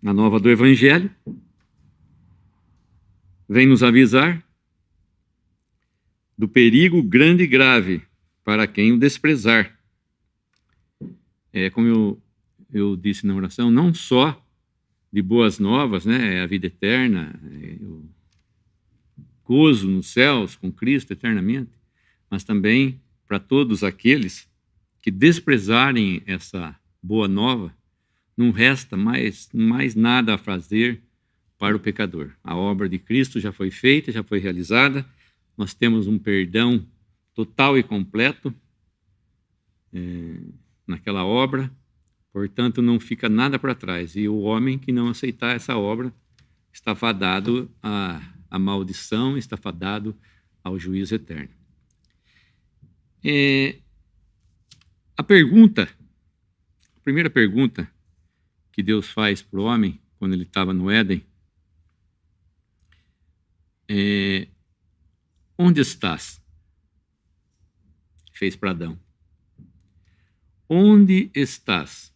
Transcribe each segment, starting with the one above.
a nova do Evangelho, vem nos avisar do perigo grande e grave para quem o desprezar. Como eu disse na oração, não só de boas novas, né, a vida eterna, o gozo nos céus com Cristo eternamente, mas também para todos aqueles que desprezarem essa boa nova, não resta mais nada a fazer para o pecador. A obra de Cristo já foi feita, já foi realizada, nós temos um perdão total e completo naquela obra, portanto não fica nada para trás. E o homem que não aceitar essa obra está fadado à maldição, está fadado ao juízo eterno. A primeira pergunta que Deus faz para o homem, quando ele estava no Éden, onde estás? Fez para Adão. Onde estás?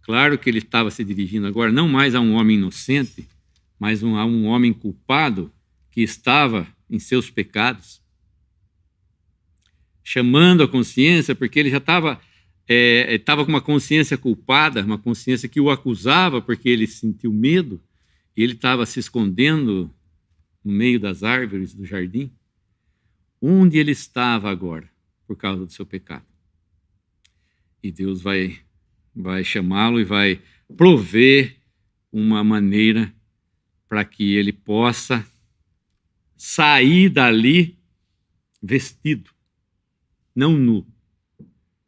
Claro que ele estava se dirigindo agora não mais a um homem inocente, mas a um homem culpado que estava em seus pecados, chamando a consciência, porque ele já estava com uma consciência culpada, uma consciência que o acusava porque ele sentiu medo, e ele estava se escondendo no meio das árvores do jardim. Onde ele estava agora, por causa do seu pecado? E Deus vai chamá-lo e vai prover uma maneira para que ele possa sair dali vestido, não nu.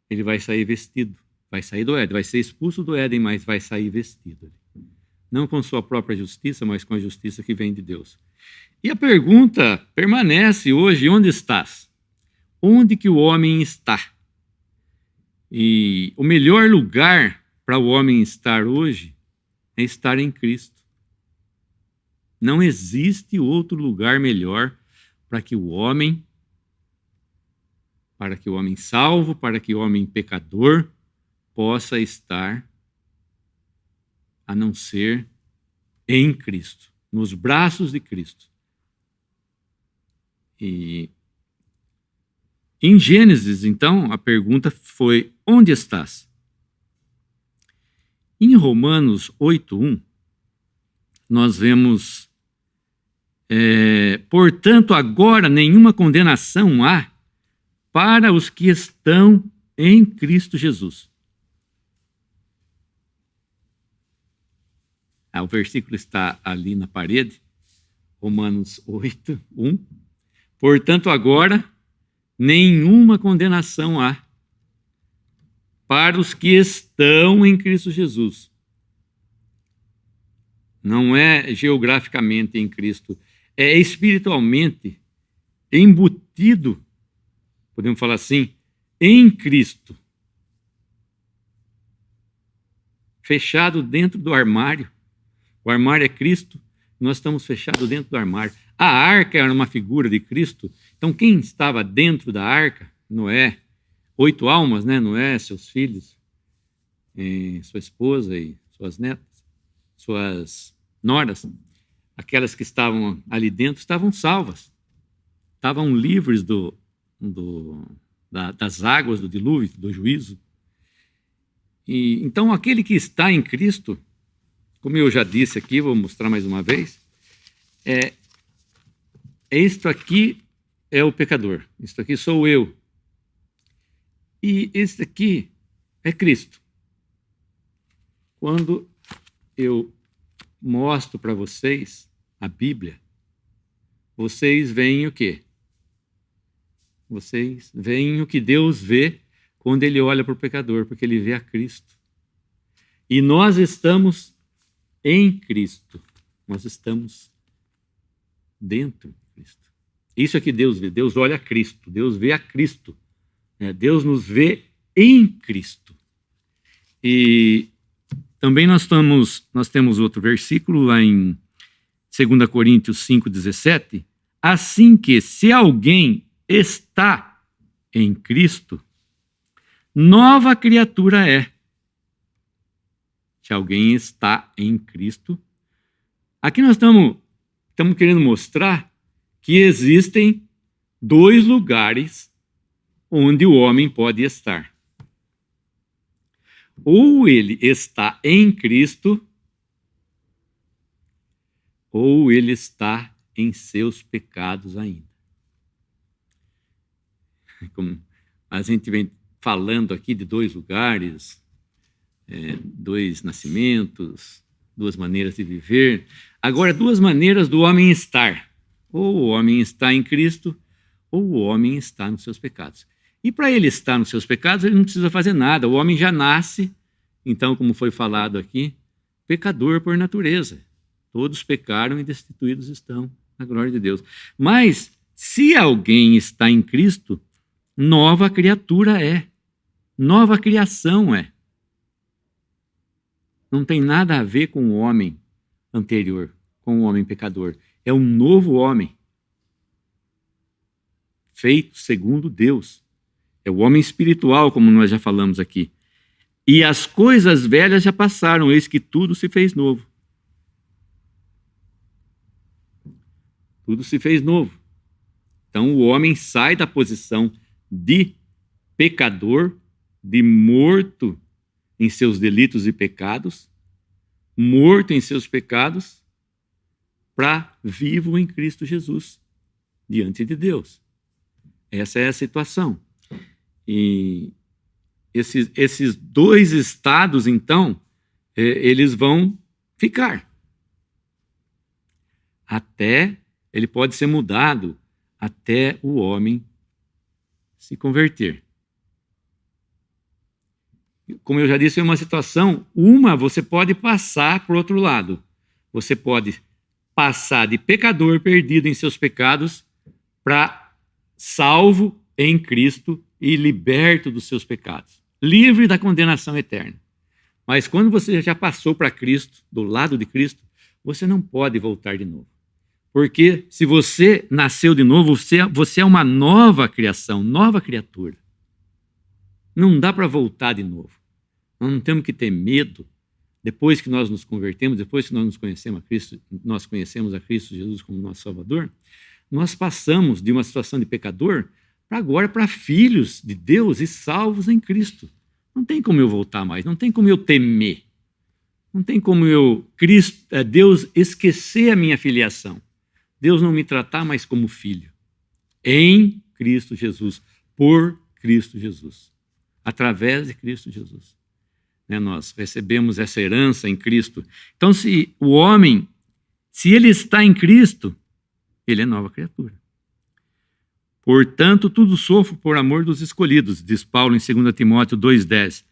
Ele vai sair vestido, vai sair do Éden, vai ser expulso do Éden, mas vai sair vestido. Não com sua própria justiça, mas com a justiça que vem de Deus. E a pergunta permanece hoje: onde estás? Onde que o homem está? E o melhor lugar para o homem estar hoje é estar em Cristo. Não existe outro lugar melhor para que o homem salvo, para que o homem pecador possa estar, a não ser em Cristo, nos braços de Cristo. E em Gênesis, então, a pergunta foi: onde estás? Em Romanos 8:1, nós vemos, portanto, agora nenhuma condenação há para os que estão em Cristo Jesus. O versículo está ali na parede, Romanos 8:1. Portanto, agora nenhuma condenação há para os que estão em Cristo Jesus. Não é geograficamente em Cristo, é espiritualmente embutido, podemos falar assim, em Cristo. Fechado dentro do armário. O armário é Cristo, nós estamos fechados dentro do armário. A arca era uma figura de Cristo, então quem estava dentro da arca, Noé, 8 almas, né? Noé, seus filhos, sua esposa e suas netas, suas noras, aquelas que estavam ali dentro estavam salvas, estavam livres das águas do dilúvio, do juízo. E então aquele que está em Cristo, como eu já disse aqui, vou mostrar mais uma vez, isto aqui é o pecador, isto aqui sou eu. E este aqui é Cristo. Quando eu mostro para vocês a Bíblia, vocês veem o quê? Vocês veem o que Deus vê quando Ele olha para o pecador, porque Ele vê a Cristo. E nós estamos em Cristo. Nós estamos dentro de Cristo. Isso é que Deus vê. Deus olha a Cristo. Deus vê a Cristo. Deus nos vê em Cristo. E também nós temos outro versículo lá em 2 Coríntios 5,17. Assim que, se alguém está em Cristo, nova criatura é. Se alguém está em Cristo. Aqui nós estamos querendo mostrar que existem 2 lugares onde o homem pode estar. Ou ele está em Cristo, ou ele está em seus pecados ainda. Como a gente vem falando aqui de 2 lugares, 2 nascimentos, 2 maneiras de viver. Agora, 2 maneiras do homem estar. Ou o homem está em Cristo, ou o homem está nos seus pecados. E para ele estar nos seus pecados, ele não precisa fazer nada. O homem já nasce, então, como foi falado aqui, pecador por natureza. Todos pecaram e destituídos estão na glória de Deus. Mas, se alguém está em Cristo, nova criatura é. Nova criação é. Não tem nada a ver com o homem anterior, com o homem pecador. É um novo homem, feito segundo Deus. É o homem espiritual, como nós já falamos aqui. E as coisas velhas já passaram, eis que tudo se fez novo. Tudo se fez novo. Então o homem sai da posição de pecador, de morto em seus delitos e pecados, morto em seus pecados, para vivo em Cristo Jesus, diante de Deus. Essa é a situação. E esses 2 estados, então, eles vão ficar. Ele pode ser mudado até o homem se converter. Como eu já disse, é uma situação, você pode passar para o outro lado. Você pode passar de pecador perdido em seus pecados para salvo em Cristo e liberto dos seus pecados, livre da condenação eterna. Mas quando você já passou para Cristo, do lado de Cristo, você não pode voltar de novo. Porque se você nasceu de novo, você é uma nova criação, nova criatura. Não dá para voltar de novo. Nós não temos que ter medo. Depois que nós nos convertemos, depois que nós conhecemos a Cristo Jesus como nosso Salvador, nós passamos de uma situação de pecador para agora para filhos de Deus e salvos em Cristo. Não tem como eu voltar mais, não tem como eu temer. Não tem como Deus esquecer a minha filiação. Deus não me tratar mais como filho. Em Cristo Jesus, por Cristo Jesus, através de Cristo Jesus. Nós recebemos essa herança em Cristo. Então, se o homem, se ele está em Cristo, ele é nova criatura. Portanto, tudo sofro por amor dos escolhidos, diz Paulo em 2 Timóteo 2,10,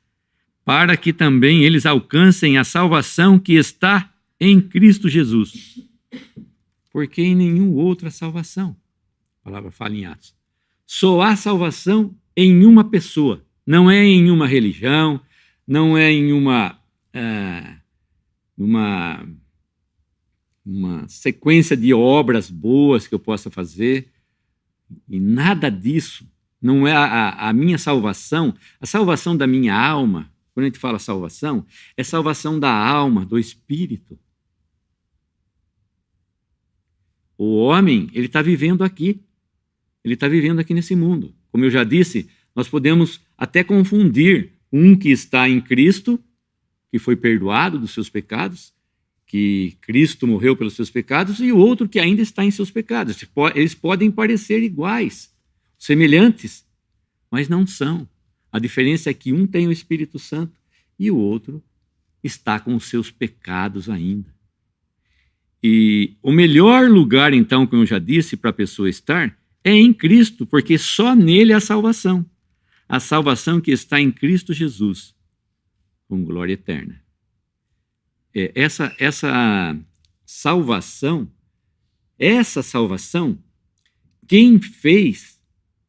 para que também eles alcancem a salvação que está em Cristo Jesus. Porque em nenhum outra salvação. A palavra fala em Atos. Só há salvação em uma pessoa. Não é em uma religião, não é em uma sequência de obras boas que eu possa fazer. E nada disso. Não é a minha salvação, a salvação da minha alma. Quando a gente fala salvação, é salvação da alma, do espírito. O homem, ele está vivendo aqui. Ele está vivendo aqui nesse mundo. Como eu já disse, nós podemos até confundir um que está em Cristo, que foi perdoado dos seus pecados, que Cristo morreu pelos seus pecados, e o outro que ainda está em seus pecados. Eles podem parecer iguais, semelhantes, mas não são. A diferença é que um tem o Espírito Santo e o outro está com os seus pecados ainda. E o melhor lugar, então, como eu já disse, para a pessoa estar, é em Cristo, porque só nele há salvação. A salvação que está em Cristo Jesus, com glória eterna. Essa salvação, quem fez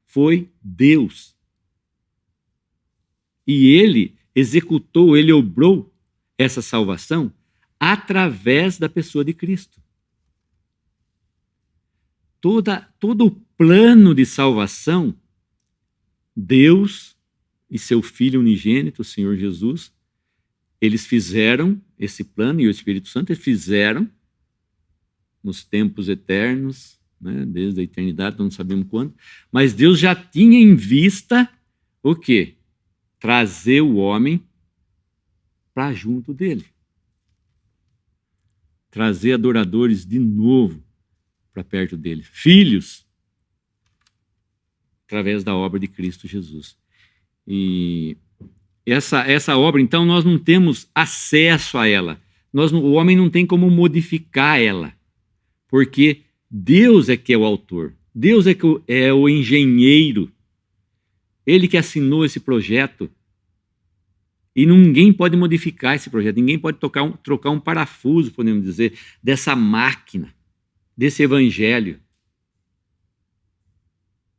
foi Deus. E ele executou, ele obrou essa salvação através da pessoa de Cristo. Todo o plano de salvação, Deus e seu Filho unigênito, o Senhor Jesus, Eles fizeram esse plano, e o Espírito Santo eles fizeram nos tempos eternos, né, desde a eternidade, não sabemos quando, mas Deus já tinha em vista o quê? Trazer o homem para junto dele. Trazer adoradores de novo para perto dele. Filhos, através da obra de Cristo Jesus. E essa obra, então, nós não temos acesso a ela. O homem não tem como modificar ela, porque Deus é que é o autor. Deus é o engenheiro. Ele que assinou esse projeto. E ninguém pode modificar esse projeto. Ninguém pode trocar um parafuso, podemos dizer, dessa máquina, desse evangelho.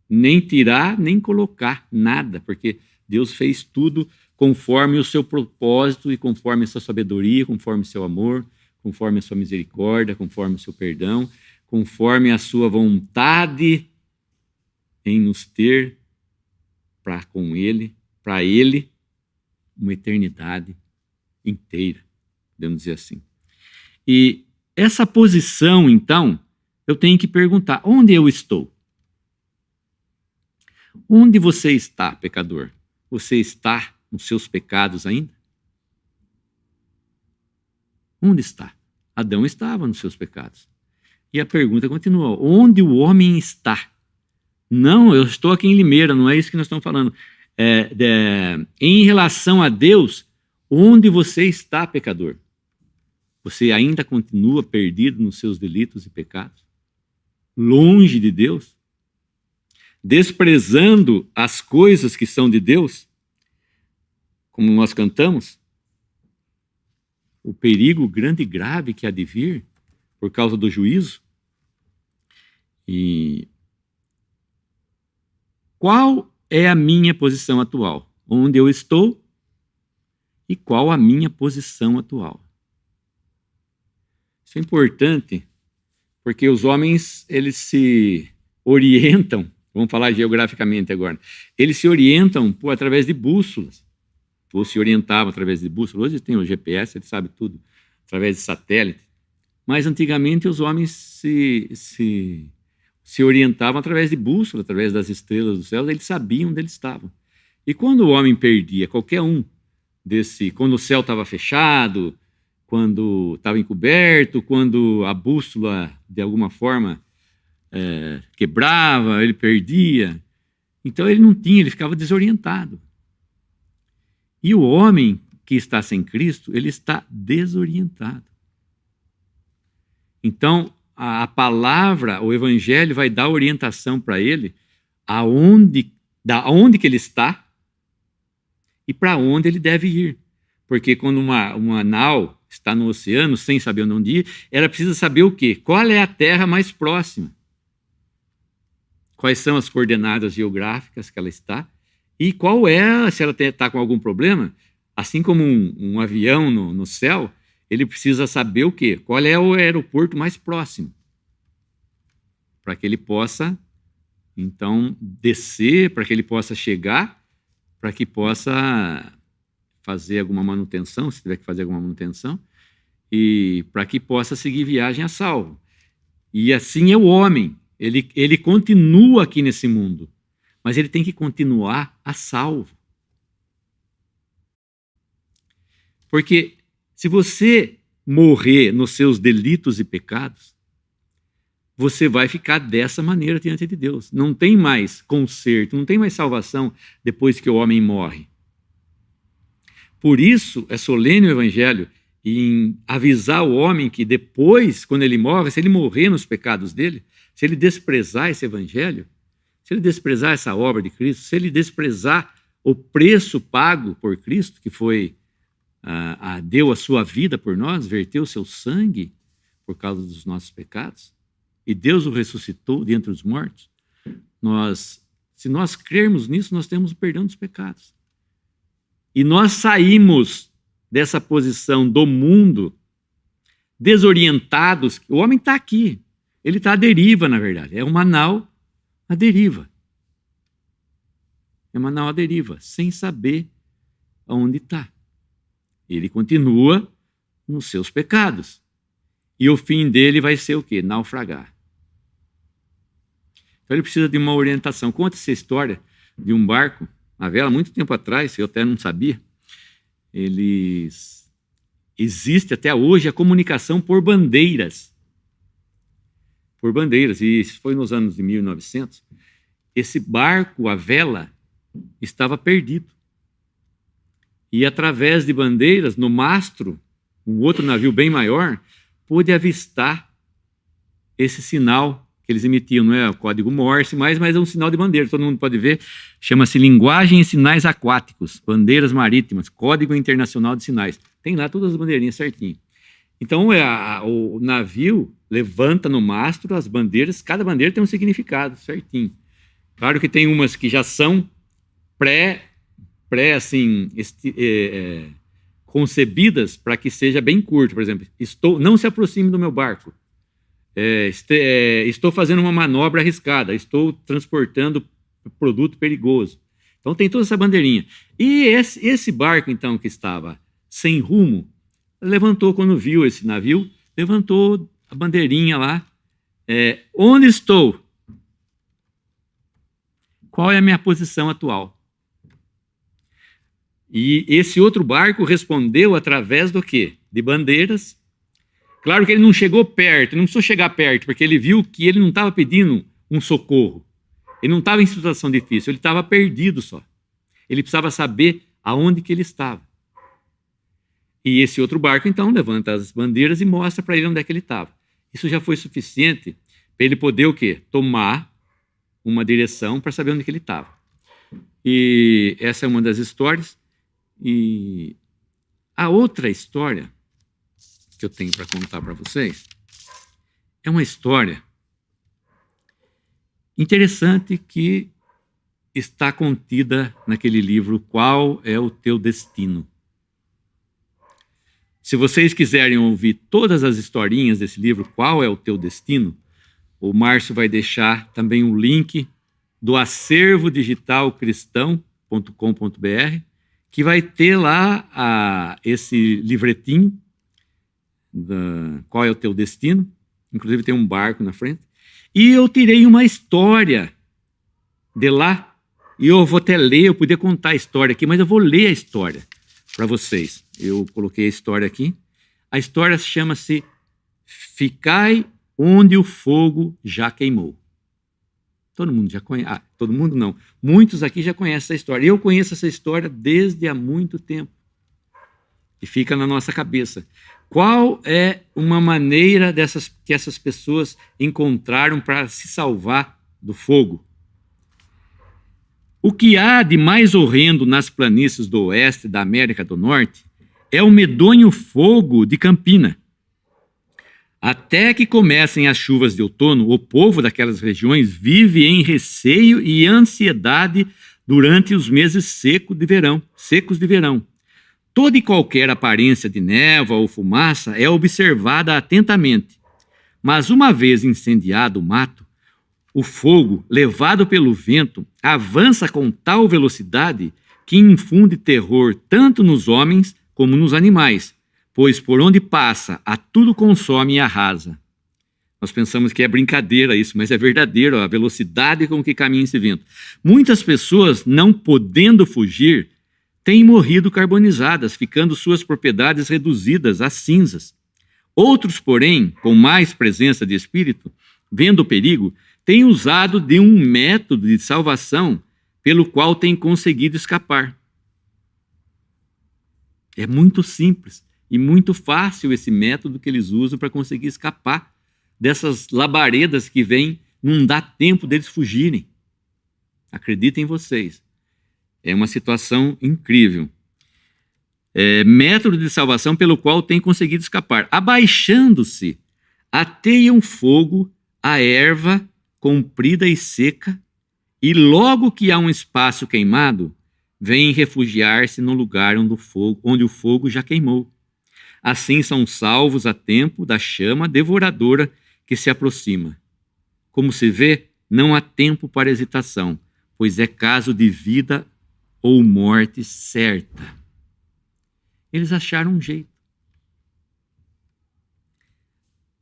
Nem tirar, nem colocar nada, porque Deus fez tudo conforme o seu propósito e conforme a sua sabedoria, conforme o seu amor, conforme a sua misericórdia, conforme o seu perdão, conforme a sua vontade em nos ter para Ele, uma eternidade inteira, podemos dizer assim. E essa posição, então, eu tenho que perguntar, onde eu estou? Onde você está, pecador? Você está nos seus pecados ainda? Onde está? Adão estava nos seus pecados. E a pergunta continua, onde o homem está? Não, eu estou aqui em Limeira, não é isso que nós estamos falando. Em relação a Deus, onde você está, pecador? Você ainda continua perdido nos seus delitos e pecados? Longe de Deus? Desprezando as coisas que são de Deus? Como nós cantamos? O perigo grande e grave que há de vir por causa do juízo? E qual é a minha posição atual? Onde eu estou e qual a minha posição atual? Isso é importante, porque os homens, eles se orientam, vamos falar geograficamente agora, eles se orientam através de bússolas, ou se orientavam através de bússolas. Hoje tem o GPS, ele sabe tudo, através de satélite, mas antigamente os homens se orientavam através de bússola, através das estrelas do céu, eles sabiam onde eles estavam. E quando o homem perdia qualquer um quando o céu estava fechado, quando estava encoberto, quando a bússola, de alguma forma, quebrava, ele perdia. Então ele ficava desorientado. E o homem que está sem Cristo, ele está desorientado. Então, a palavra, o evangelho vai dar orientação para ele aonde que ele está e para onde ele deve ir. Porque quando uma nau está no oceano sem saber onde ir, ela precisa saber o quê? Qual é a terra mais próxima? Quais são as coordenadas geográficas que ela está? E qual é, se ela está com algum problema, assim como um avião no céu, ele precisa saber o quê? Qual é o aeroporto mais próximo? Para que ele possa, então, descer, para que ele possa chegar, para que possa fazer alguma manutenção, se tiver que fazer alguma manutenção, e para que possa seguir viagem a salvo. E assim é o homem. Ele continua aqui nesse mundo, mas ele tem que continuar a salvo. Porque se você morrer nos seus delitos e pecados, você vai ficar dessa maneira diante de Deus. Não tem mais conserto, não tem mais salvação depois que o homem morre. Por isso é solene o evangelho em avisar o homem que depois, quando ele morre, se ele morrer nos pecados dele, se ele desprezar esse evangelho, se ele desprezar essa obra de Cristo, se ele desprezar o preço pago por Cristo, que foi deu a sua vida por nós, verteu o seu sangue por causa dos nossos pecados, e Deus o ressuscitou dentre os mortos, se nós crermos nisso, nós temos o perdão dos pecados. E nós saímos dessa posição do mundo desorientados. O homem está aqui, ele está à deriva, na verdade. É uma nau à deriva. É uma nau à deriva, sem saber aonde está. Ele continua nos seus pecados. E o fim dele vai ser o quê? Naufragar. Então ele precisa de uma orientação. Conta essa história de um barco, a vela, muito tempo atrás, eu até não sabia. Existe até hoje a comunicação por bandeiras. Por bandeiras. E isso foi nos anos de 1900. Esse barco, a vela, estava perdido. E através de bandeiras, no mastro, um outro navio bem maior, pôde avistar esse sinal que eles emitiam. Não é o código Morse, mas é um sinal de bandeira. Todo mundo pode ver. Chama-se Linguagem e Sinais Aquáticos, Bandeiras Marítimas, Código Internacional de Sinais. Tem lá todas as bandeirinhas certinho. Então, o navio levanta no mastro as bandeiras, cada bandeira tem um significado certinho. Claro que tem umas que já são concebidas para que seja bem curto. Por exemplo, não se aproxime do meu barco. Estou fazendo uma manobra arriscada. Estou transportando produto perigoso. Então tem toda essa bandeirinha. E esse barco, então, que estava sem rumo, levantou, quando viu esse navio, levantou a bandeirinha lá. Onde estou? Qual é a minha posição atual? E esse outro barco respondeu através do quê? De bandeiras. Claro que ele não chegou perto, não precisou chegar perto, porque ele viu que ele não estava pedindo um socorro. Ele não estava em situação difícil, ele estava perdido só. Ele precisava saber aonde que ele estava. E esse outro barco, então, levanta as bandeiras e mostra para ele onde é que ele estava. Isso já foi suficiente para ele poder o quê? Tomar uma direção para saber onde que ele estava. E essa é uma das histórias. E a outra história que eu tenho para contar para vocês é uma história interessante que está contida naquele livro Qual é o Teu Destino? Se vocês quiserem ouvir todas as historinhas desse livro, Qual é o Teu Destino? O Márcio vai deixar também um link do acervo digital cristão.com.br, que vai ter lá esse livretinho, Qual é o Teu Destino? Inclusive tem um barco na frente. E eu tirei uma história de lá, e eu vou até ler, eu podia contar a história aqui, mas eu vou ler a história para vocês. Eu coloquei a história aqui. A história chama-se Ficai onde o fogo já queimou. Todo mundo já conhece. Todo mundo não. Muitos aqui já conhecem essa história. Eu conheço essa história desde há muito tempo. E fica na nossa cabeça. Qual é uma maneira que essas pessoas encontraram para se salvar do fogo? O que há de mais horrendo nas planícies do oeste da América do Norte é o medonho fogo de Campina. Até que comecem as chuvas de outono, o povo daquelas regiões vive em receio e ansiedade durante os meses secos de verão. Toda e qualquer aparência de névoa ou fumaça é observada atentamente. Mas uma vez incendiado o mato, o fogo, levado pelo vento, avança com tal velocidade que infunde terror tanto nos homens como nos animais, pois por onde passa, a tudo consome e arrasa. Nós pensamos que é brincadeira isso, mas é verdadeiro, a velocidade com que caminha esse vento. Muitas pessoas, não podendo fugir, têm morrido carbonizadas, ficando suas propriedades reduzidas a cinzas. Outros, porém, com mais presença de espírito, vendo o perigo, têm usado de um método de salvação pelo qual têm conseguido escapar. É muito simples e muito fácil esse método que eles usam para conseguir escapar dessas labaredas que vêm, não dá tempo deles fugirem. Acreditem vocês. É uma situação incrível. Método de salvação pelo qual tem conseguido escapar. Abaixando-se, ateiam fogo a erva comprida e seca, e logo que há um espaço queimado, vêm refugiar-se no lugar onde o fogo já queimou. Assim são salvos a tempo da chama devoradora que se aproxima. Como se vê, não há tempo para hesitação, pois é caso de vida ou morte certa. Eles acharam um jeito.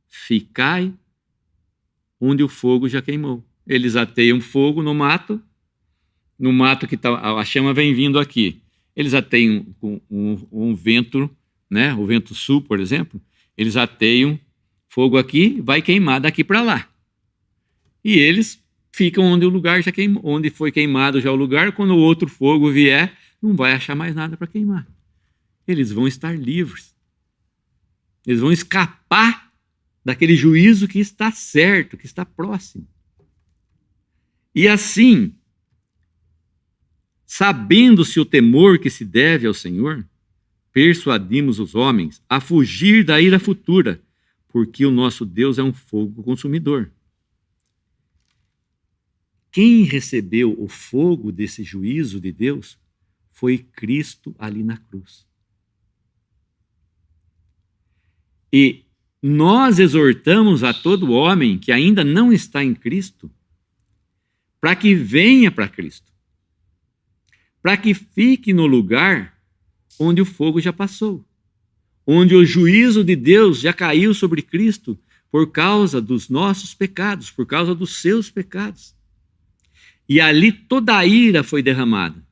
Ficai onde o fogo já queimou. Eles ateiam fogo no mato que a chama vem vindo aqui. Eles ateiam um vento, né? O vento sul, por exemplo, eles ateiam fogo aqui, vai queimar daqui para lá. E eles ficam onde o lugar já queimou, onde foi queimado já o lugar. Quando o outro fogo vier, não vai achar mais nada para queimar. Eles vão estar livres. Eles vão escapar daquele juízo que está certo, que está próximo. E assim, sabendo-se o temor que se deve ao Senhor, persuadimos os homens a fugir da ira futura, porque o nosso Deus é um fogo consumidor. Quem recebeu o fogo desse juízo de Deus foi Cristo ali na cruz. E nós exortamos a todo homem que ainda não está em Cristo para que venha para Cristo, para que fique no lugar onde o fogo já passou, onde o juízo de Deus já caiu sobre Cristo por causa dos nossos pecados, por causa dos seus pecados. E ali toda a ira foi derramada.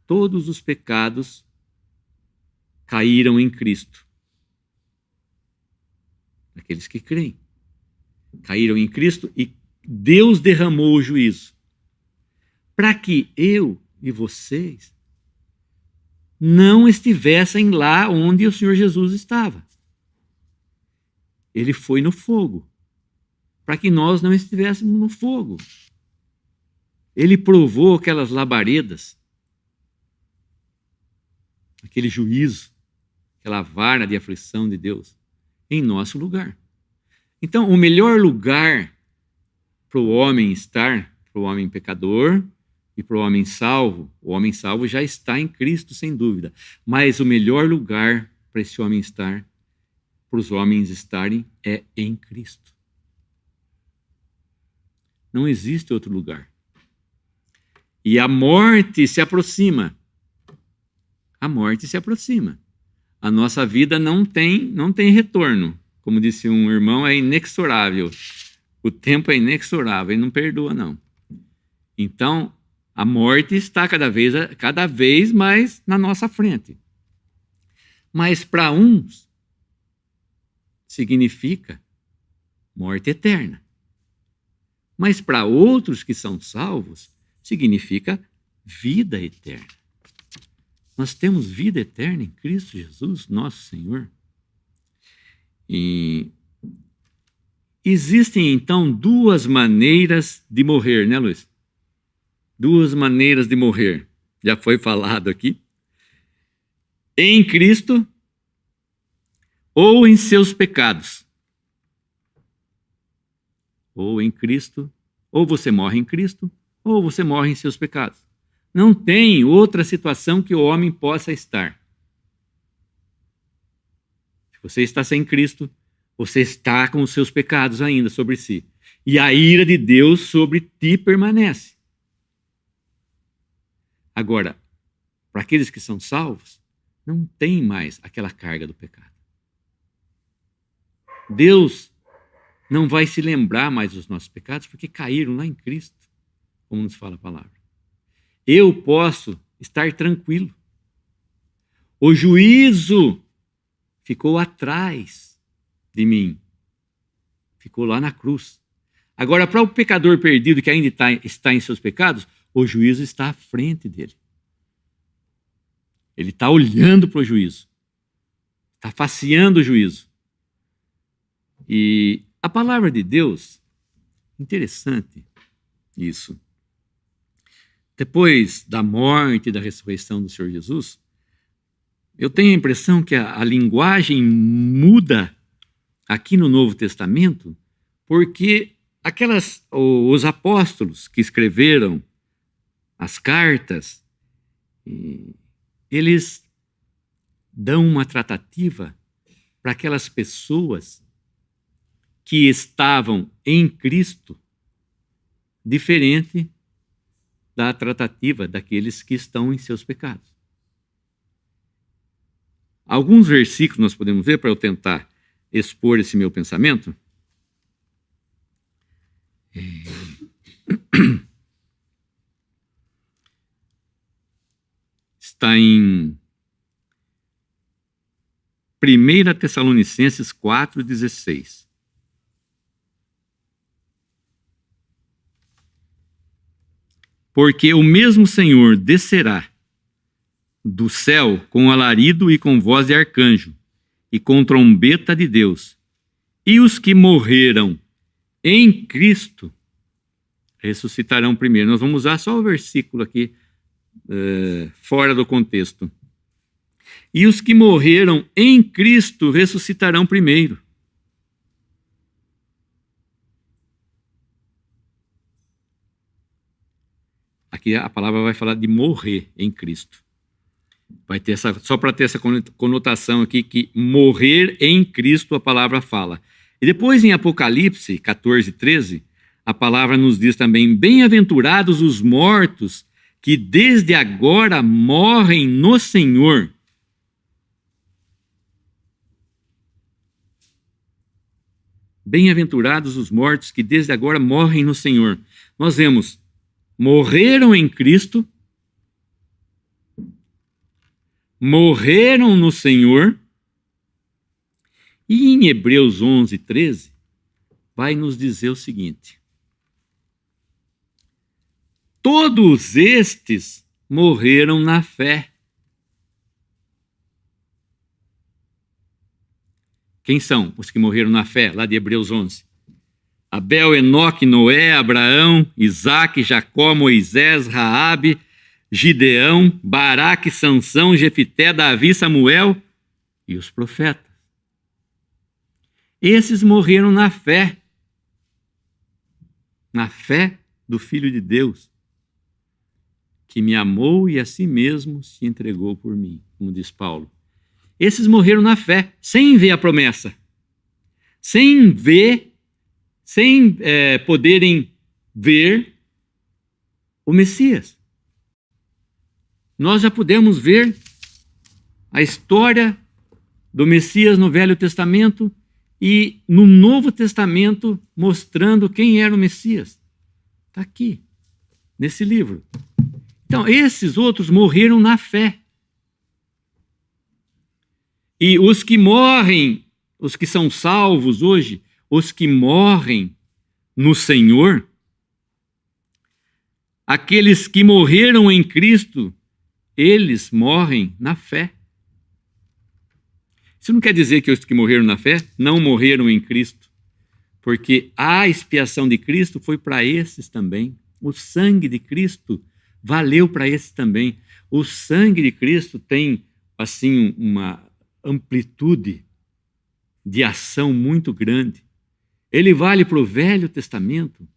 Todos os pecados caíram em Cristo. Aqueles que creem. Caíram em Cristo e Deus derramou o juízo. Para que eu e vocês não estivessem lá onde o Senhor Jesus estava. Ele foi no fogo. Para que nós não estivéssemos no fogo. Ele provou aquelas labaredas, aquele juízo, aquela vara de aflição de Deus, em nosso lugar. Então, o melhor lugar para o homem estar, para o homem pecador e para o homem salvo já está em Cristo, sem dúvida. Mas o melhor lugar para esse homem estar, para os homens estarem, é em Cristo. Não existe outro lugar. E a morte se aproxima. A morte se aproxima. A nossa vida não tem retorno. Como disse um irmão, é inexorável. O tempo é inexorável e não perdoa, não. Então, a morte está cada vez mais na nossa frente. Mas para uns, significa morte eterna. Mas para outros que são salvos, significa vida eterna. Nós temos vida eterna em Cristo Jesus, nosso Senhor. E existem, então, duas maneiras de morrer, né, Luiz? Duas maneiras de morrer. Já foi falado aqui. Em Cristo ou em seus pecados. Ou em Cristo, ou você morre em Cristo, ou você morre em seus pecados. Não tem outra situação que o homem possa estar. Se você está sem Cristo, você está com os seus pecados ainda sobre si. E a ira de Deus sobre ti permanece. Agora, para aqueles que são salvos, não tem mais aquela carga do pecado. Deus não vai se lembrar mais dos nossos pecados porque caíram lá em Cristo, como nos fala a palavra. Eu posso estar tranquilo. O juízo ficou atrás de mim. Ficou lá na cruz. Agora, para o pecador perdido que ainda está em seus pecados, o juízo está à frente dele. Ele está olhando para o juízo. Está faceando o juízo. E a palavra de Deus, interessante isso. Depois da morte e da ressurreição do Senhor Jesus, eu tenho a impressão que a linguagem muda aqui no Novo Testamento, porque os apóstolos que escreveram as cartas, eles dão uma tratativa para aquelas pessoas que estavam em Cristo, diferente da tratativa daqueles que estão em seus pecados. Alguns versículos nós podemos ver para eu tentar expor esse meu pensamento. Está em 1 Tessalonicenses 4,16. Porque o mesmo Senhor descerá do céu com alarido e com voz de arcanjo, e com trombeta de Deus, e os que morreram em Cristo ressuscitarão primeiro. Nós vamos usar só o versículo aqui, fora do contexto. E os que morreram em Cristo ressuscitarão primeiro. Aqui a palavra vai falar de morrer em Cristo. Vai ter só para ter essa conotação aqui, que morrer em Cristo a palavra fala. E depois em Apocalipse 14:13, a palavra nos diz também: bem-aventurados os mortos que desde agora morrem no Senhor. Bem-aventurados os mortos que desde agora morrem no Senhor. Nós vemos, morreram em Cristo, morreram no Senhor, e em Hebreus 11:13 vai nos dizer o seguinte: todos estes morreram na fé. Quem são os que morreram na fé, lá de Hebreus 11? Abel, Enoque, Noé, Abraão, Isaque, Jacó, Moisés, Raabe, Gideão, Baraque, Sansão, Jefité, Davi, Samuel e os profetas. Esses morreram na fé do Filho de Deus, que me amou e a si mesmo se entregou por mim, como diz Paulo. Esses morreram na fé, sem ver a promessa, sem poderem ver o Messias. Nós já pudemos ver a história do Messias no Velho Testamento e no Novo Testamento mostrando quem era o Messias. Está aqui, nesse livro. Então, esses outros morreram na fé. E os que morrem, os que são salvos hoje, os que morrem no Senhor, aqueles que morreram em Cristo, eles morrem na fé. Isso não quer dizer que os que morreram na fé não morreram em Cristo, porque a expiação de Cristo foi para esses também. O sangue de Cristo valeu para esses também. O sangue de Cristo tem, assim, uma amplitude de ação muito grande. Ele vale para o Velho Testamento,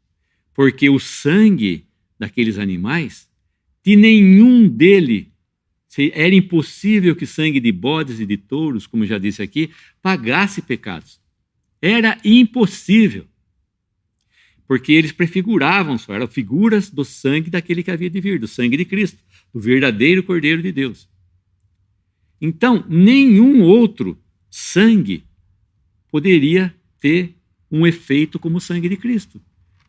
porque o sangue daqueles animais, de nenhum dele, era impossível que sangue de bodes e de touros, como já disse aqui, pagasse pecados. Era impossível. Porque eles prefiguravam só, eram figuras do sangue daquele que havia de vir, do sangue de Cristo, do verdadeiro Cordeiro de Deus. Então, nenhum outro sangue poderia ter um efeito como o sangue de Cristo,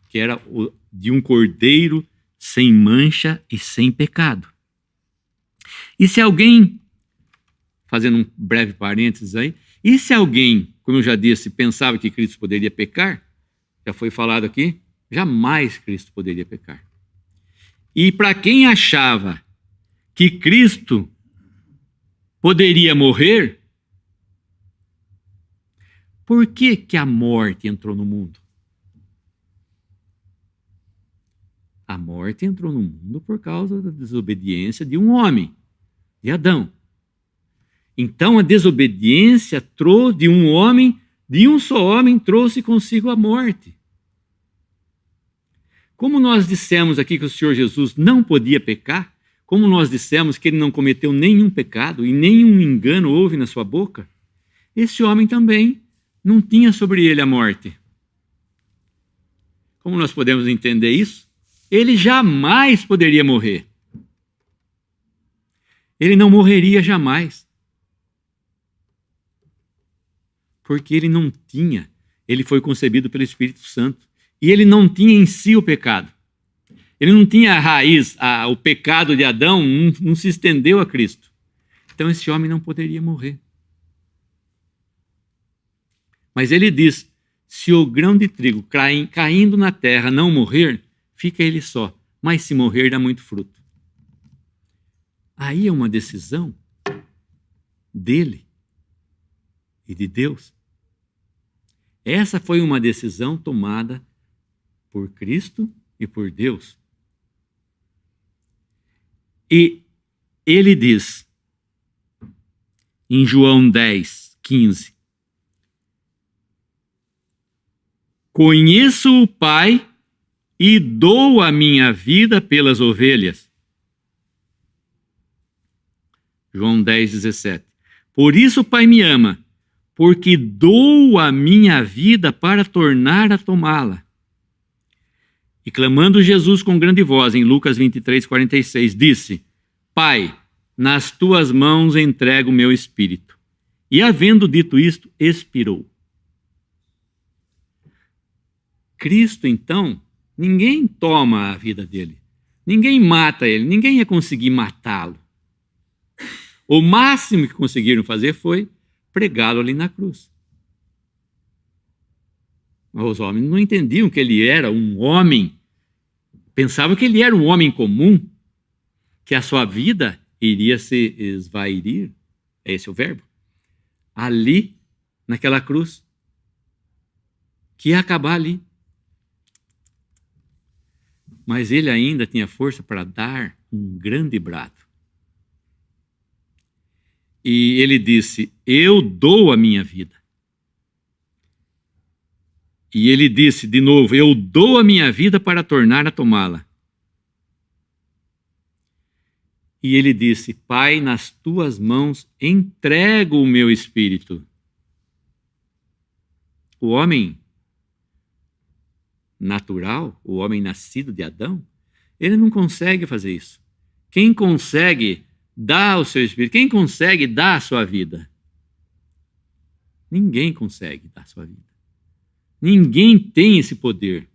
que era o de um cordeiro sem mancha e sem pecado. E se alguém, fazendo um breve parênteses aí, e se alguém, como eu já disse, pensava que Cristo poderia pecar, já foi falado aqui, jamais Cristo poderia pecar. E para quem achava que Cristo poderia morrer, por que que a morte entrou no mundo? A morte entrou no mundo por causa da desobediência de um homem, de Adão. Então a desobediência de um homem, de um só homem, trouxe consigo a morte. Como nós dissemos aqui que o Senhor Jesus não podia pecar, como nós dissemos que ele não cometeu nenhum pecado e nenhum engano houve na sua boca, esse homem também não tinha sobre ele a morte. Como nós podemos entender isso? Ele jamais poderia morrer. Ele não morreria jamais. Porque ele foi concebido pelo Espírito Santo. E ele não tinha em si o pecado. Ele não tinha a raiz, o pecado de Adão não se estendeu a Cristo. Então esse homem não poderia morrer. Mas ele diz, se o grão de trigo caindo na terra não morrer, fica ele só. Mas se morrer, dá muito fruto. Aí é uma decisão dele e de Deus. Essa foi uma decisão tomada por Cristo e por Deus. E ele diz, em João 10:15, conheço o Pai e dou a minha vida pelas ovelhas. João 10:17. Por isso o Pai me ama, porque dou a minha vida para tornar a tomá-la. E clamando Jesus com grande voz, em Lucas 23:46, disse, Pai, nas tuas mãos entrego o meu espírito. E havendo dito isto, expirou. Cristo, então, ninguém toma a vida dele. Ninguém mata ele, ninguém ia conseguir matá-lo. O máximo que conseguiram fazer foi pregá-lo ali na cruz. Os homens não entendiam que ele era um homem, pensavam que ele era um homem comum, que a sua vida iria se esvairir, é esse o verbo, ali, naquela cruz, que ia acabar ali. Mas ele ainda tinha força para dar um grande brado. E ele disse, eu dou a minha vida. E ele disse de novo, eu dou a minha vida para tornar a tomá-la. E ele disse, Pai, nas tuas mãos entrego o meu espírito. O homem natural, o homem nascido de Adão, ele não consegue fazer isso. Quem consegue dar o seu espírito? Quem consegue dar a sua vida? Ninguém consegue dar a sua vida. Ninguém tem esse poder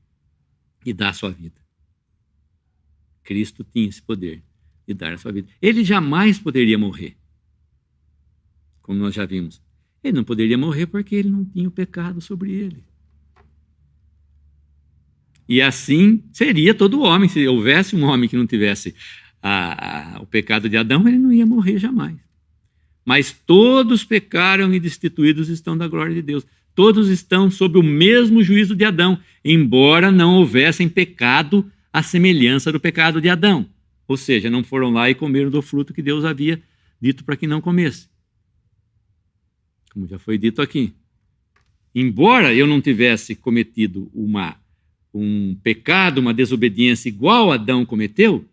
de dar a sua vida. Cristo tinha esse poder de dar a sua vida. Ele jamais poderia morrer, como nós já vimos. Ele não poderia morrer porque ele não tinha o pecado sobre ele. E assim seria todo homem. Se houvesse um homem que não tivesse o pecado de Adão, ele não ia morrer jamais. Mas todos pecaram e destituídos estão da glória de Deus. Todos estão sob o mesmo juízo de Adão, embora não houvessem pecado à semelhança do pecado de Adão. Ou seja, não foram lá e comeram do fruto que Deus havia dito para que não comesse. Como já foi dito aqui. Embora eu não tivesse cometido um pecado, uma desobediência igual Adão cometeu,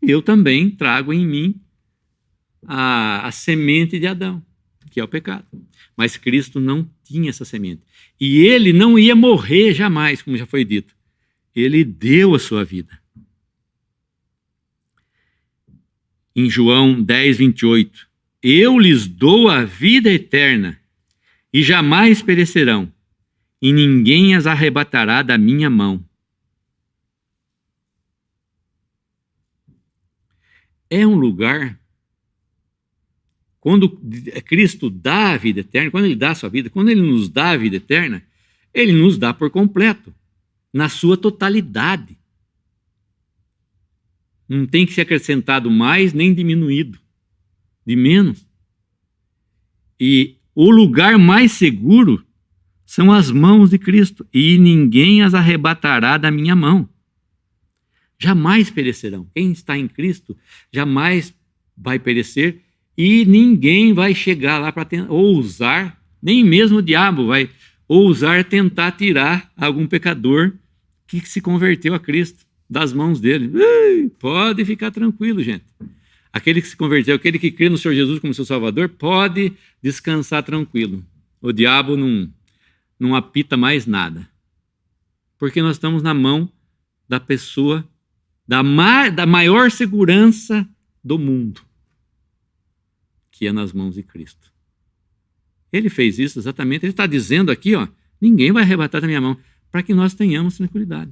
eu também trago em mim a semente de Adão, que é o pecado. Mas Cristo não tinha essa semente. E ele não ia morrer jamais, como já foi dito. Ele deu a sua vida. Em João 10:28, eu lhes dou a vida eterna e jamais perecerão, e ninguém as arrebatará da minha mão. É um lugar, quando Cristo dá a vida eterna, quando ele dá a sua vida, quando ele nos dá a vida eterna, ele nos dá por completo, na sua totalidade. Não tem que ser acrescentado mais nem diminuído, de menos. E o lugar mais seguro são as mãos de Cristo, e ninguém as arrebatará da minha mão. Jamais perecerão. Quem está em Cristo jamais vai perecer, e ninguém vai chegar lá para ousar, nem mesmo o diabo vai ousar tentar tirar algum pecador que se converteu a Cristo das mãos dele. Pode ficar tranquilo, gente. Aquele que se converteu, aquele que crê no Senhor Jesus como seu Salvador, pode descansar tranquilo. O diabo não apita mais nada. Porque nós estamos na mão da pessoa da maior segurança do mundo, que é nas mãos de Cristo. Ele fez isso exatamente. Ele está dizendo aqui, ó, ninguém vai arrebatar da minha mão, para que nós tenhamos tranquilidade,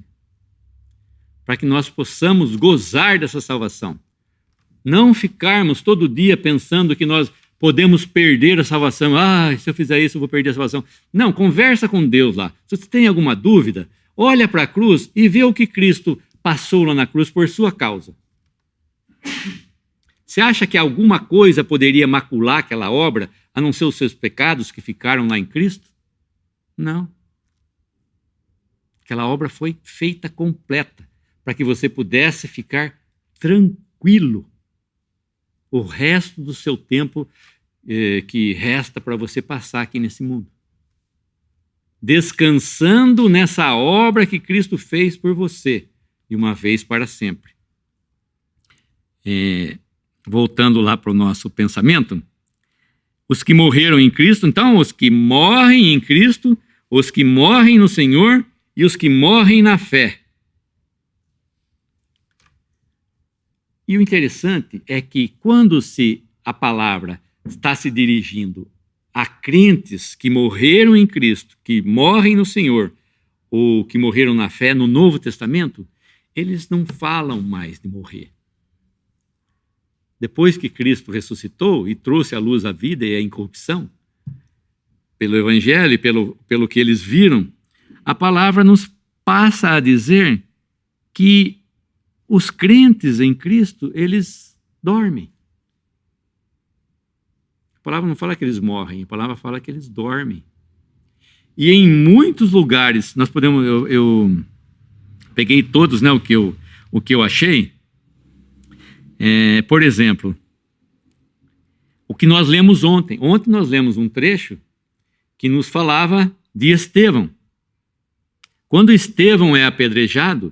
para que nós possamos gozar dessa salvação. Não ficarmos todo dia pensando que nós podemos perder a salvação. Se eu fizer isso, eu vou perder a salvação. Não, conversa com Deus lá. Se você tem alguma dúvida, olha para a cruz e vê o que Cristo passou lá na cruz por sua causa. Você acha que alguma coisa poderia macular aquela obra, a não ser os seus pecados que ficaram lá em Cristo? Não. Aquela obra foi feita completa, para que você pudesse ficar tranquilo o resto do seu tempo que resta para você passar aqui nesse mundo. Descansando nessa obra que Cristo fez por você, de uma vez para sempre. Voltando lá para o nosso pensamento, os que morreram em Cristo, então, os que morrem em Cristo, os que morrem no Senhor e os que morrem na fé. E o interessante é que quando a palavra está se dirigindo a crentes que morreram em Cristo, que morrem no Senhor, ou que morreram na fé no Novo Testamento, eles não falam mais de morrer. Depois que Cristo ressuscitou e trouxe à luz a vida e a incorrupção, pelo Evangelho e pelo que eles viram, a palavra nos passa a dizer que os crentes em Cristo, eles dormem. A palavra não fala que eles morrem, a palavra fala que eles dormem. E em muitos lugares, nós podemos, eu peguei todos, né, o que eu achei. Por exemplo, o que nós lemos ontem. Ontem nós lemos um trecho que nos falava de Estevão. Quando Estevão é apedrejado,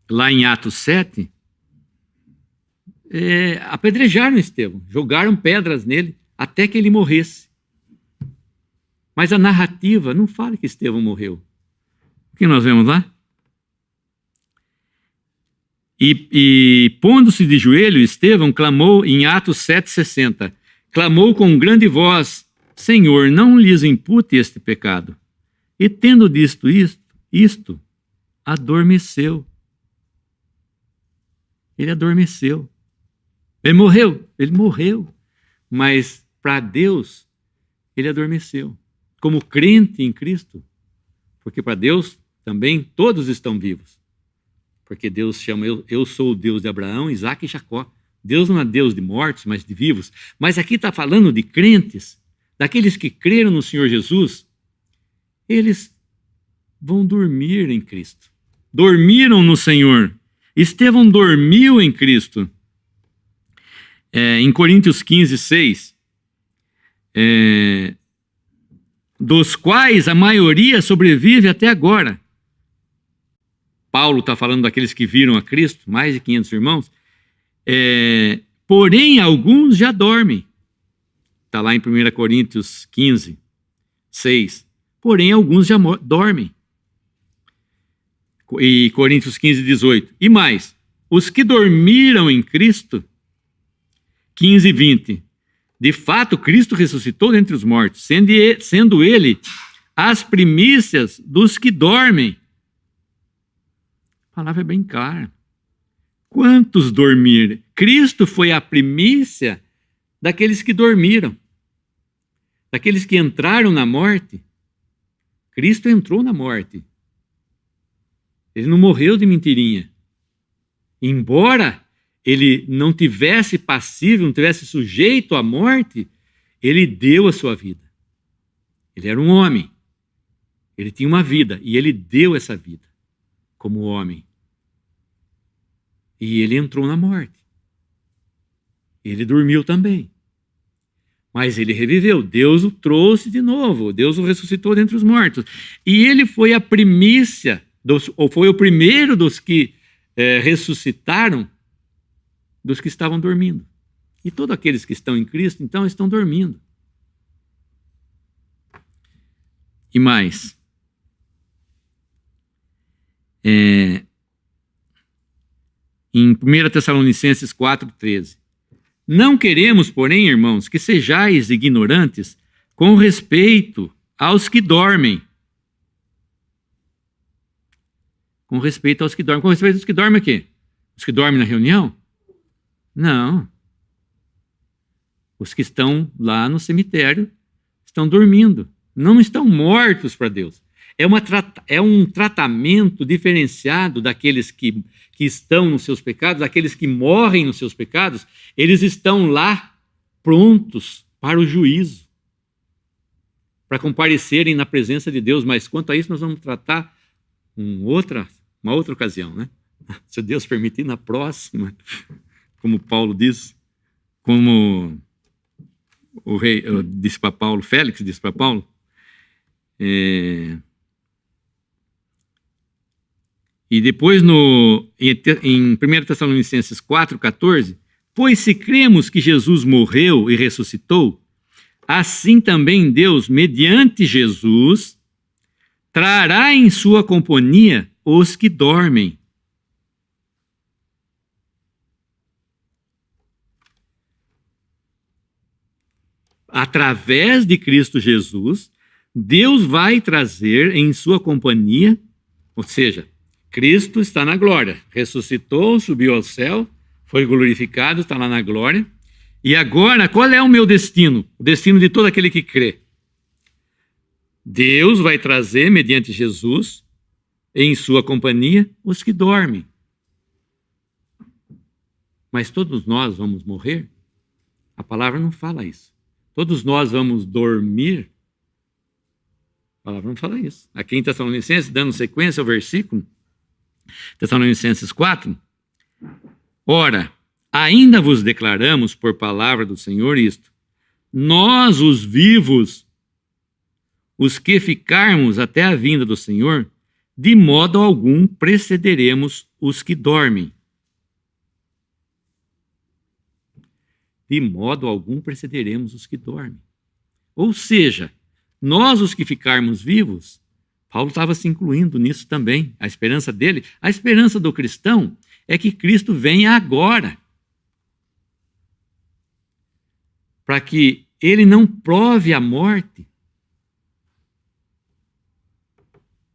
lá em Atos 7, apedrejaram Estevão, jogaram pedras nele até que ele morresse. Mas a narrativa não fala que Estevão morreu. O que nós vemos lá? E pondo-se de joelho, Estevão clamou em Atos 7,60, clamou com grande voz: Senhor, não lhes impute este pecado. E tendo dito isto, adormeceu. Ele adormeceu. Ele morreu. Mas para Deus, ele adormeceu. Como crente em Cristo, porque para Deus também todos estão vivos. Porque Deus chama, eu sou o Deus de Abraão, Isaque e Jacó. Deus não é Deus de mortos, mas de vivos. Mas aqui está falando de crentes, daqueles que creram no Senhor Jesus. Eles vão dormir em Cristo. Dormiram no Senhor. Estevão dormiu em Cristo. Em Coríntios 15:6, dos quais a maioria sobrevive até agora. Paulo está falando daqueles que viram a Cristo, mais de 500 irmãos. Porém, alguns já dormem. Está lá em 1 Coríntios 15:6. Porém, alguns já dormem. E Coríntios 15:18. E mais, os que dormiram em Cristo, 15:20. De fato, Cristo ressuscitou dentre os mortos, sendo ele as primícias dos que dormem. A palavra é bem clara. Quantos dormiram? Cristo foi a primícia daqueles que dormiram, daqueles que entraram na morte. Cristo entrou na morte. Ele não morreu de mentirinha. Embora ele não tivesse passível, não tivesse sujeito à morte, ele deu a sua vida. Ele era um homem. Ele tinha uma vida e ele deu essa vida como homem. E ele entrou na morte. Ele dormiu também. Mas ele reviveu. Deus o trouxe de novo. Deus o ressuscitou dentre os mortos. E ele foi a primícia, ou foi o primeiro dos que ressuscitaram, dos que estavam dormindo. E todos aqueles que estão em Cristo, então, estão dormindo. E mais. Em 1 Tessalonicenses 4:13. Não queremos, porém, irmãos, que sejais ignorantes com respeito aos que dormem. Com respeito aos que dormem. Com respeito aos que dormem o quê? Os que dormem na reunião? Não. Os que estão lá no cemitério estão dormindo. Não estão mortos para Deus. É um tratamento diferenciado daqueles que estão nos seus pecados, daqueles que morrem nos seus pecados. Eles estão lá prontos para o juízo, para comparecerem na presença de Deus. Mas quanto a isso nós vamos tratar uma outra ocasião, né? Se Deus permitir, na próxima, como Paulo diz, como o rei disse para Paulo, Félix disse para Paulo, e depois em 1 Tessalonicenses 4,14, pois se cremos que Jesus morreu e ressuscitou, assim também Deus, mediante Jesus, trará em sua companhia os que dormem. Através de Cristo Jesus, Deus vai trazer em sua companhia, ou seja, Cristo está na glória, ressuscitou, subiu ao céu, foi glorificado, está lá na glória. E agora, qual é o meu destino? O destino de todo aquele que crê. Deus vai trazer, mediante Jesus, em sua companhia, os que dormem. Mas todos nós vamos morrer? A palavra não fala isso. Todos nós vamos dormir? A palavra não fala isso. Aqui em Tessalonicenses, dando sequência ao versículo, Tessalonicenses 4, ora, ainda vos declaramos por palavra do Senhor isto, nós os vivos, os que ficarmos até a vinda do Senhor, de modo algum precederemos os que dormem. De modo algum precederemos os que dormem. Ou seja, nós os que ficarmos vivos, Paulo estava se incluindo nisso também. A esperança dele, a esperança do cristão é que Cristo venha agora. Para que ele não prove a morte.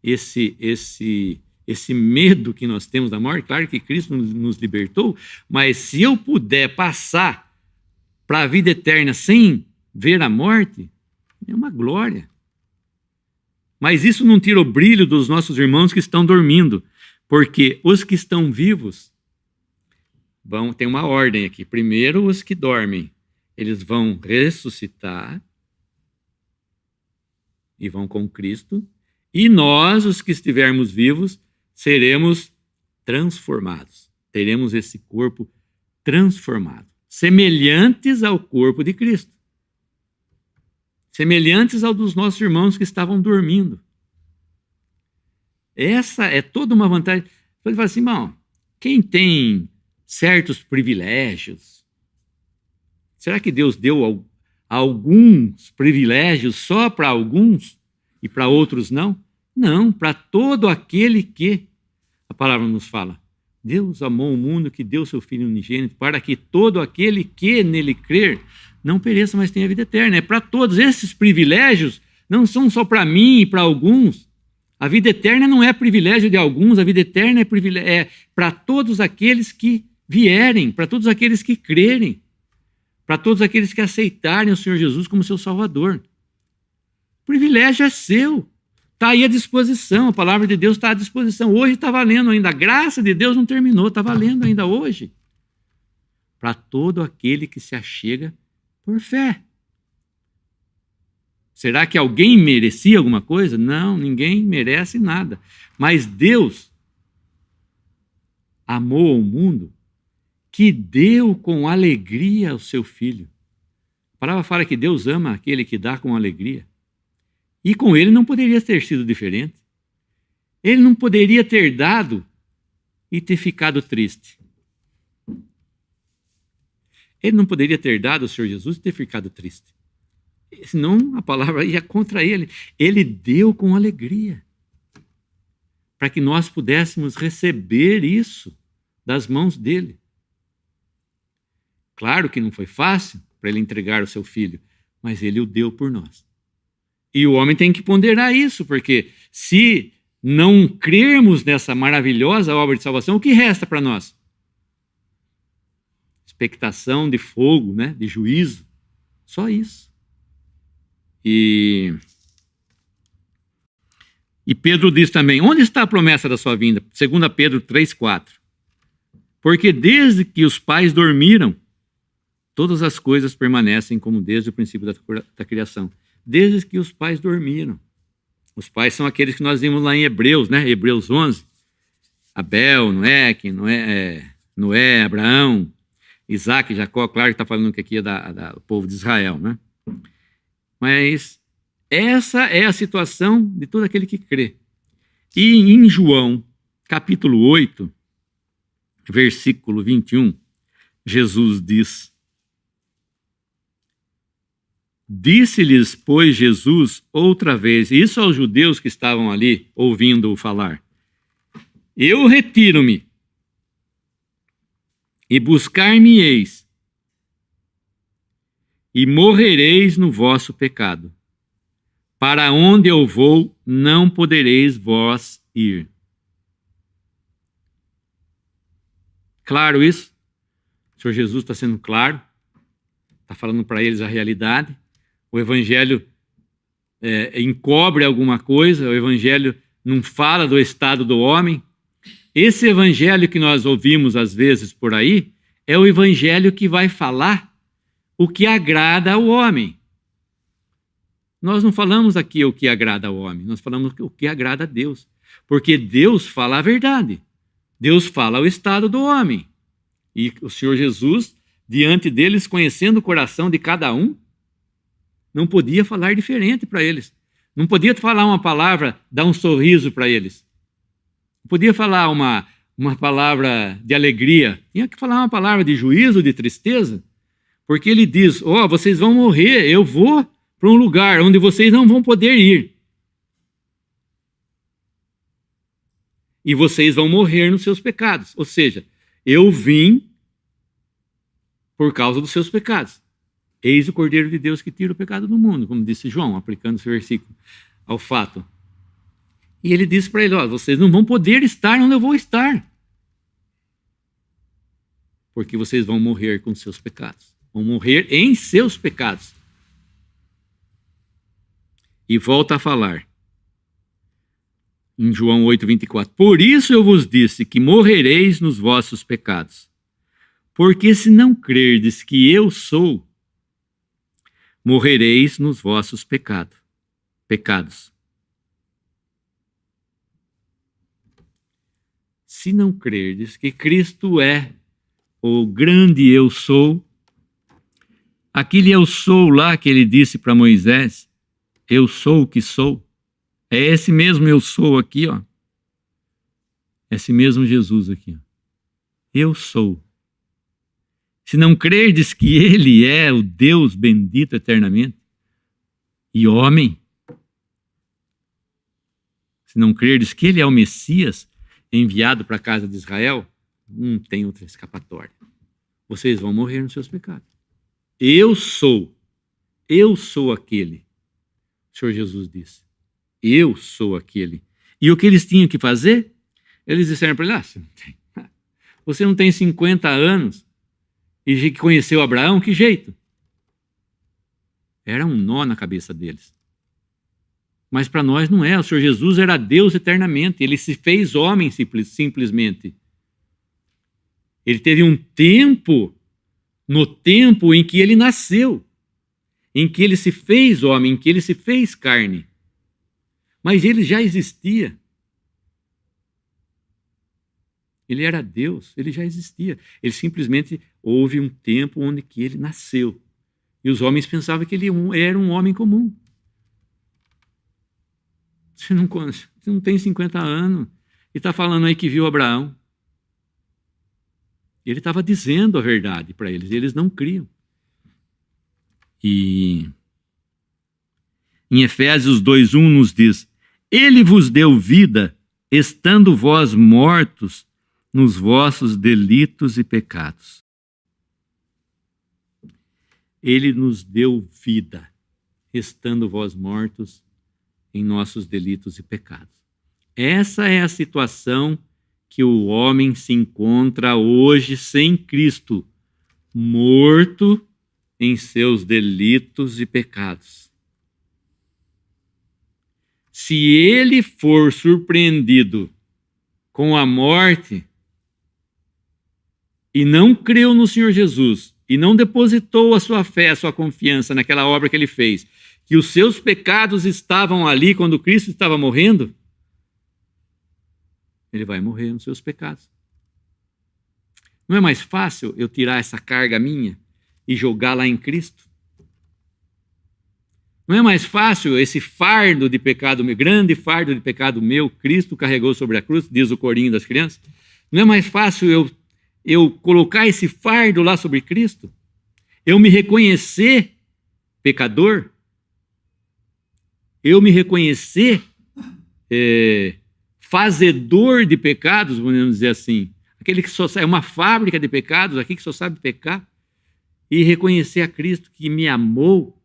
Esse medo que nós temos da morte, claro que Cristo nos libertou, mas se eu puder passar para a vida eterna sem ver a morte, é uma glória. Mas isso não tira o brilho dos nossos irmãos que estão dormindo, porque os que estão vivos, tem uma ordem aqui. Primeiro, os que dormem, eles vão ressuscitar e vão com Cristo, e nós, os que estivermos vivos, seremos transformados. Teremos esse corpo transformado, semelhantes ao corpo de Cristo. Semelhantes ao dos nossos irmãos que estavam dormindo. Essa é toda uma vantagem. Você fala assim, bom, quem tem certos privilégios, será que Deus deu alguns privilégios só para alguns e para outros não? Não, para todo aquele que, a palavra nos fala, Deus amou o mundo que deu seu Filho unigênito para que todo aquele que nele crer não pereça, mas tenha vida eterna. É para todos. Esses privilégios não são só para mim e para alguns. A vida eterna não é privilégio de alguns, a vida eterna é para todos aqueles que vierem, para todos aqueles que crerem, para todos aqueles que aceitarem o Senhor Jesus como seu Salvador. O privilégio é seu. Está aí à disposição, a palavra de Deus está à disposição. Hoje está valendo ainda, a graça de Deus não terminou, está valendo ainda hoje. Para todo aquele que se achega por fé. Será que alguém merecia alguma coisa? Não, ninguém merece nada. Mas Deus amou o mundo que deu com alegria o seu Filho. A palavra fala que Deus ama aquele que dá com alegria. E com ele não poderia ter sido diferente. Ele não poderia ter dado e ter ficado triste. Ele não poderia ter dado ao Senhor Jesus e ter ficado triste. Senão a palavra ia contra ele. Ele deu com alegria. Para que nós pudéssemos receber isso das mãos dele. Claro que não foi fácil para ele entregar o seu filho, mas ele o deu por nós. E o homem tem que ponderar isso, porque se não crermos nessa maravilhosa obra de salvação, o que resta para nós? Expectação de fogo, né? De juízo. Só isso. E Pedro diz também, onde está a promessa da sua vinda? 2 Pedro 3,4. Porque desde que os pais dormiram, todas as coisas permanecem como desde o princípio da criação. Desde que os pais dormiram. Os pais são aqueles que nós vimos lá em Hebreus, né? Hebreus 11. Abel, Noé, Abraão, Isaac, Jacó. Claro que está falando que aqui é do povo de Israel, né? Mas essa é a situação de todo aquele que crê. E em João, capítulo 8, versículo 21, Jesus diz: Disse-lhes, pois, Jesus outra vez, isso aos judeus que estavam ali ouvindo-o falar: Eu retiro-me, e buscar-me-eis, e morrereis no vosso pecado. Para onde eu vou, não podereis vós ir. Claro isso? O Senhor Jesus está sendo claro, está falando para eles a realidade. O Evangelho encobre alguma coisa, o Evangelho não fala do estado do homem. Esse Evangelho que nós ouvimos às vezes por aí é o Evangelho que vai falar o que agrada ao homem. Nós não falamos aqui o que agrada ao homem, nós falamos o que agrada a Deus. Porque Deus fala a verdade. Deus fala o estado do homem. E o Senhor Jesus, diante deles, conhecendo o coração de cada um, não podia falar diferente para eles. Não podia falar uma palavra, dar um sorriso para eles. Não podia falar uma palavra de alegria. Tinha que falar uma palavra de juízo, de tristeza. Porque ele diz, vocês vão morrer, eu vou para um lugar onde vocês não vão poder ir. E vocês vão morrer nos seus pecados. Ou seja, eu vim por causa dos seus pecados. Eis o Cordeiro de Deus que tira o pecado do mundo, como disse João, aplicando esse versículo ao fato. E ele disse para ele, vocês não vão poder estar onde eu vou estar. Porque vocês vão morrer com seus pecados. Vão morrer em seus pecados. E volta a falar. Em João 8:24. Por isso eu vos disse que morrereis nos vossos pecados. Porque se não crerdes que eu sou, morrereis nos vossos pecados. Se não crerdes que Cristo é o grande eu sou, aquele eu sou lá que ele disse para Moisés, eu sou o que sou, é esse mesmo eu sou aqui, esse mesmo Jesus aqui, eu sou. Se não crerdes que ele é o Deus bendito eternamente e homem, se não crerdes que ele é o Messias enviado para a casa de Israel, não tem outra escapatória. Vocês vão morrer nos seus pecados. Eu sou aquele. O Senhor Jesus disse, eu sou aquele. E o que eles tinham que fazer? Eles disseram para ele, você não tem 50 anos e que conheceu Abraão, que jeito? Era um nó na cabeça deles. Mas para nós não é. O Senhor Jesus era Deus eternamente. Ele se fez homem simplesmente. Ele teve um tempo, no tempo em que ele nasceu, em que ele se fez homem, em que ele se fez carne. Mas ele já existia. Ele era Deus, ele já existia. Ele simplesmente houve um tempo onde que ele nasceu. E os homens pensavam que ele era um homem comum. Você não tem 50 anos e está falando aí que viu Abraão. Ele estava dizendo a verdade para eles, e eles não criam. E em Efésios 2:1 nos diz, ele vos deu vida, estando vós mortos nos vossos delitos e pecados. ele nos deu vida, estando vós mortos em nossos delitos e pecados. Essa é a situação que o homem se encontra hoje sem Cristo, morto em seus delitos e pecados. Se ele for surpreendido com a morte e não creu no Senhor Jesus e não depositou a sua fé, a sua confiança naquela obra que ele fez, que os seus pecados estavam ali quando Cristo estava morrendo, ele vai morrer nos seus pecados. Não é mais fácil eu tirar essa carga minha e jogar lá em Cristo? Não é mais fácil esse fardo de pecado meu, grande fardo de pecado meu, Cristo carregou sobre a cruz, diz o corinho das crianças? Não é mais fácil eu colocar esse fardo lá sobre Cristo? Eu me reconhecer pecador? Eu me reconhecer fazedor de pecados, vamos dizer assim, aquele que só é uma fábrica de pecados aqui que só sabe pecar, e reconhecer a Cristo que me amou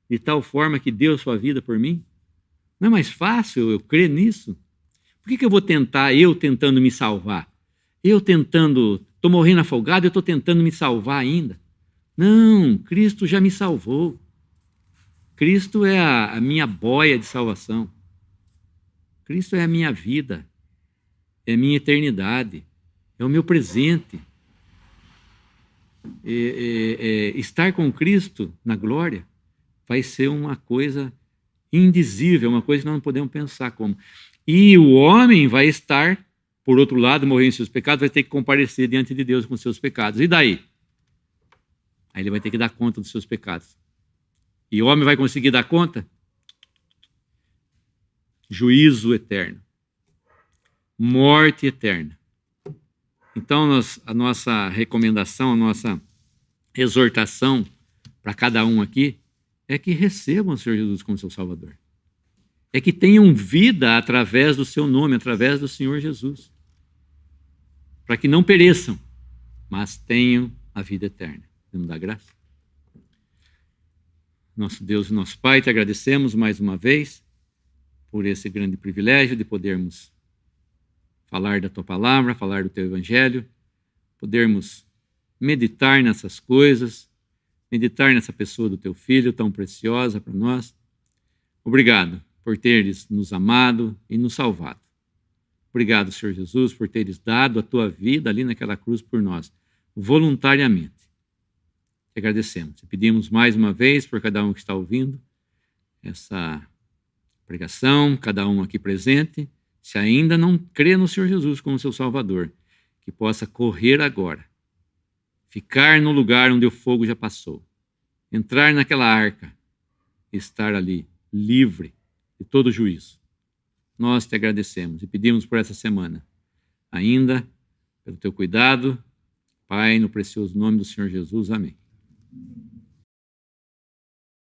de tal forma que deu sua vida por mim? Não é mais fácil eu crer nisso? Por que eu vou tentar, eu tentando me salvar? Eu tentando, estou morrendo afogado, eu estou tentando me salvar ainda? Não, Cristo já me salvou. Cristo é a minha boia de salvação. Cristo é a minha vida, é a minha eternidade, é o meu presente. Estar com Cristo na glória vai ser uma coisa indizível, uma coisa que nós não podemos pensar como. E o homem vai estar, por outro lado, morrendo em seus pecados, vai ter que comparecer diante de Deus com seus pecados. E daí? Aí ele vai ter que dar conta dos seus pecados. E o homem vai conseguir dar conta? Juízo eterno. Morte eterna. Então, a nossa recomendação, a nossa exortação para cada um aqui é que recebam o Senhor Jesus como seu Salvador. É que tenham vida através do seu nome, através do Senhor Jesus. Para que não pereçam, mas tenham a vida eterna. Vamos dar graça? Nosso Deus e nosso Pai, te agradecemos mais uma vez por esse grande privilégio de podermos falar da tua palavra, falar do teu evangelho, podermos meditar nessas coisas, meditar nessa pessoa do teu filho tão preciosa para nós. Obrigado por teres nos amado e nos salvado. Obrigado, Senhor Jesus, por teres dado a tua vida ali naquela cruz por nós, voluntariamente. Te agradecemos. E pedimos mais uma vez por cada um que está ouvindo essa pregação, cada um aqui presente, se ainda não crê no Senhor Jesus como seu Salvador, que possa correr agora, ficar no lugar onde o fogo já passou, entrar naquela arca, estar ali, livre de todo juízo. Nós te agradecemos e pedimos por essa semana, ainda pelo teu cuidado, Pai, no precioso nome do Senhor Jesus. Amém.